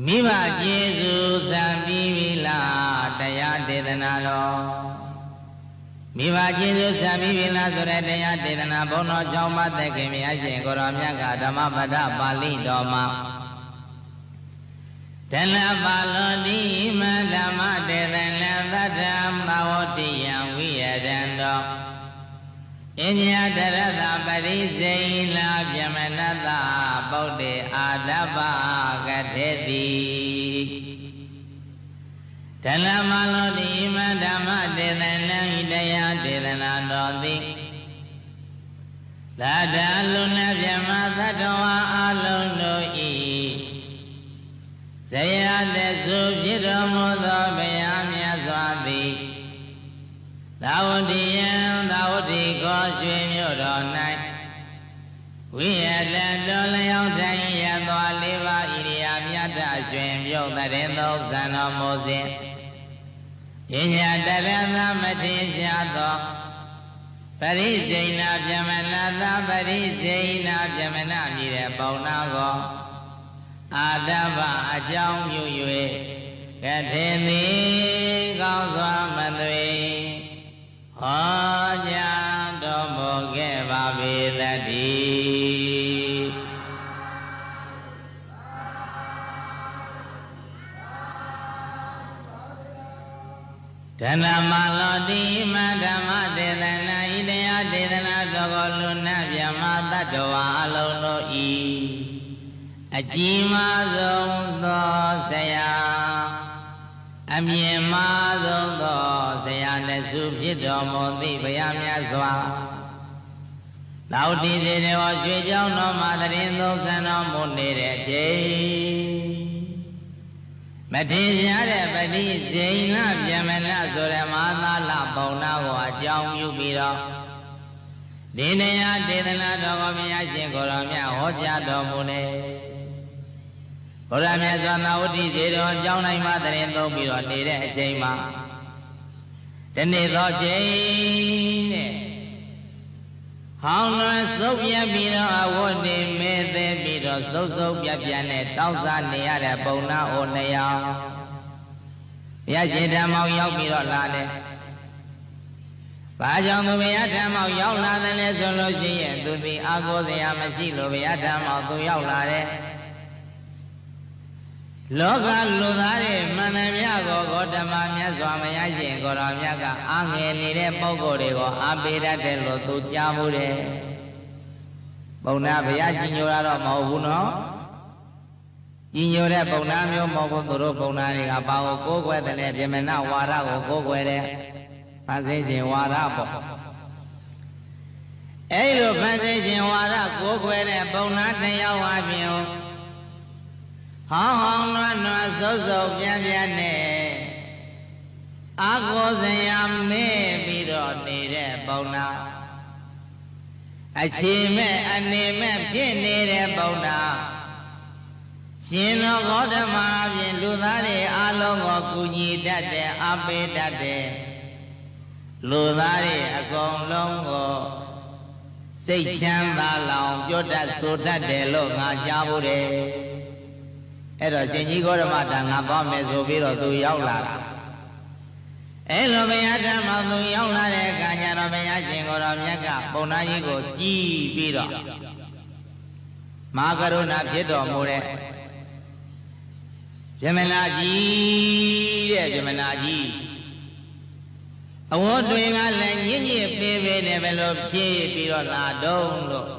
မိဘကျေစုသံပြီးပြီလားတရားဒေသနာတော်မိဘကျေစုသံပြီးပြီလားဆိုတဲ့တရားဒေသနာဘုန်းတော်ကျောင်းမသက်ခင်မြတ်ရှင်ကိုရောမြတ်ကဓမ္မပဒပါဠိတော်မှာဒလပါလောတိမဓမ္မတေသနသတ္တမဝတိယံဝိယရံတော်အညတရတပရိစေလာပြမနတပုဒ္ဒေအာဒပကထေတိဒလမလောတိမဓမ္မတေသနံတရားဒေသနာတော်သည်သာတလူနပြမသတ္တဝါအလုံးတို့ဤဇယတဲ့သုဖြစ်တော်မူသောဘုရားမြတ်စွာသည်သာဝတိယံသာဝတိကောရွှေမြို့တော်၌ဝိယတတော်လျောင်းထိုင်ရသွားလေးပါးဣရိယာမြတ်တရွှင်ပြုတ်တဲ့သောဇံတော်မူစဉ်ယညာတရသမထေရှားသောပရိစိဏပြမနာသပရိစိဏပြမနာမြည်တဲ့ပေါနာကိုအာတဗအကြောင်းပြု၍ကထေတိကောင်းစွာမသွေဟောကြားတော်မူခဲ့ပါပေသတည်းဓနမလောတိမဓမ္မတေသနာဤတရားဒေသနာတော်ကိုလူနာမြမတတ္တဝါအလုံးတို့ဤအကြီးမားဆုံးသောဆရာအမြင့်မားဆုံးသောဆရာနဲ့စုဖြစ်တော်မူသည့်ဘုရားမြတ်စွာသာဝတိစေတော်ရွှေကျောင်းတော်မှာတရင်သုံးဆန်းတော်မူနေတဲ့အချိန်မထေရတဲ့ပတိစိဏပြမနာဆိုတဲ့မဟာသာလပုံနာကိုအကြောင်းပြုပြီးတော့ဒီနေရာဒေသနာတော်ကိုဘုရားရှင်ကိုရောမြတ်ဟောကြားတော်မူနေဘုရားမြတ်စွာသာဝတိစေတော်ကျောင်းတိုင်းမှာတရင်သုံးပြီးတော့နေတဲ့အချိန်မှာဒီနေ့သောချိန်နဲ့ဟောင်းလွန်စုပ်ပြပြီးတော့အဝတ်တွေမဲသေးပြီးတော့စုပ်စုပ်ပြပြနဲ့တောက်စားနေရတဲ့ပုံနာအိုနေရဘုရားရှင်ဓမ္မောရောက်ပြီးတော့လာတယ်။ဘာကြောင့်သူဘုရားဓမ္မောရောက်လာတယ်လဲဆိုလို့ရှိရင်သူဒီအာကိုစရာမရှိလို့ဘုရားဓမ္မောသူရောက်လာတယ်။လောကလူသားတွေမန္တမြတ်ကိုဂေါတမမြတ်စွာဘုရားရှင်ကိုရောမြတ်ကအာငယ်နေတဲ့ပုဂ္ဂိုလ်တွေကိုအားပေးတတ်တယ်လို့သူကြားမှုတယ်။ပုံနာဘုရားကြီးညိုတာတော့မဟုတ်ဘူးနော်။ကြီးညိုတဲ့ပုံနာမျိုးမဟုတ်ဘူးသူတို့ပုံနာတွေကဘာကိုကိုးကွယ်တယ်လဲပြမနာဝါဒကိုကိုးကွယ်တယ်။ဖန်ဆင်းခြင်းဝါဒပေါ့။အဲဒီလိုဖန်ဆင်းခြင်းဝါဒကိုးကွယ်တဲ့ပုံနာတစ်ယောက်အပြင်ဟောင်းဟောင်းနွားနွားစုပ်စုပ်ပြန်ပြန်နဲ့အာကိုစရာမဲပြီးတော့နေတဲ့ပုံနာအခြေမဲ့အနေမဲ့ဖြစ်နေတဲ့ပုံနာရှင်တော်ဂေါတမအပြင်လူသားတွေအလုံးကိုကူညီတတ်တယ်အားပေးတတ်တယ်လူသားတွေအကုန်လုံးကိုစိတ်ချမ်းသာလောင်ကြွတတ်ဆိုတတ်တယ်လို့ငါကြားဖို့တယ်အဲ့တော့ရှင်ကြီးဂေါတမတန်ငါသွားမယ်ဆိုပြီးတော့သူရောက်လာတာအဲ့လိုဘုရားဓမ္မသူရောက်လာတဲ့အခါကျတော့ဘုရားရှင်ကိုယ်တော်မြတ်ကပုံနာကြီးကိုကြည်ပြီးတော့မဟာကရုဏာဖြစ်တော်မူတဲ့ပြမနာကြီးတဲ့ပြမနာကြီးအဝတ်တွေကလည်းညစ်ညစ်ပေးပေးနဲ့ဘယ်လိုဖြည့်ပြီးတော့လာတော့လို့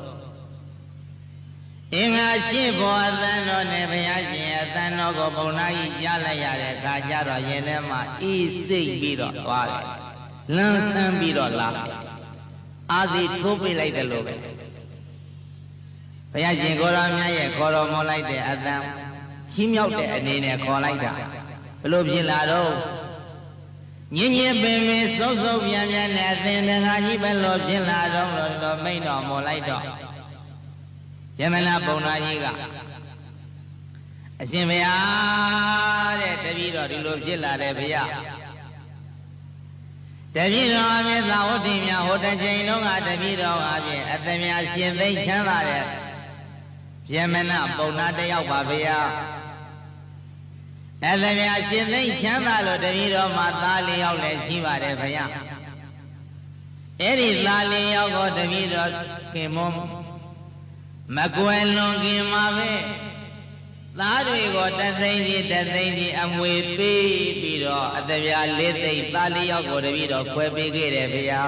အင်္ဂါရှိဘောအသံတော်နဲ့ဘုရားရှင်အသံတော်ကိုပုံနာကြီးကြားလိုက်ရတဲ့အခါကျတော့ရင်ထဲမှာအေးစိတ်ပြီးတော့သွားတယ်လန်းဆန်းပြီးတော့လာအာစီထိုးပိလိုက်တယ်လို့ပဲဘုရားရှင်ကိုရောမြတ်ရဲ့ခေါ်တော်မလိုက်တဲ့အသံချီးမြှောက်တဲ့အနေနဲ့ခေါ်လိုက်တာဘလို့ဖြစ်လာတော့ညင်ညင်ပင်ပင်စုပ်စုပ်ပြန်ပြန်နဲ့အသင်တကာကြီးပဲလို့ဖြစ်လာတော့လို့မိန့်တော်မလိုက်တော့ယမနာပုံနာကြီးကအရှင်ဘုရားတဲ့တပည့်တော်ဒီလိုဖြစ်လာတယ်ဘုရားတပည့်တော်အမြဲသာဝတ္တိများဟိုတစ်ချိန်လုံးကတပည့်တော်အပြင်အသမြရှင်သိချမ်းသာတဲ့ယမနာပုံနာတယောက်ပါဘုရား အဲ့ဒါဗျာရှင်သိမ့်ချမ်းသာလို့တပည့်တော်မှာသား၄ယောက်လည်းရှိပါတယ်ဗျာအဲ့ဒီသား၄ယောက်ကိုတပည့်တော်ခင်မွန်းမကွယ်လွန်ခင်မှာပဲသားတွေကိုတသိန်းစီအမွေပေးပြီးတော့အတဗျာ၄သိန်းသား၄ယောက်ကိုတပည့်တော်ခွဲပေးခဲ့တယ်ဗျာ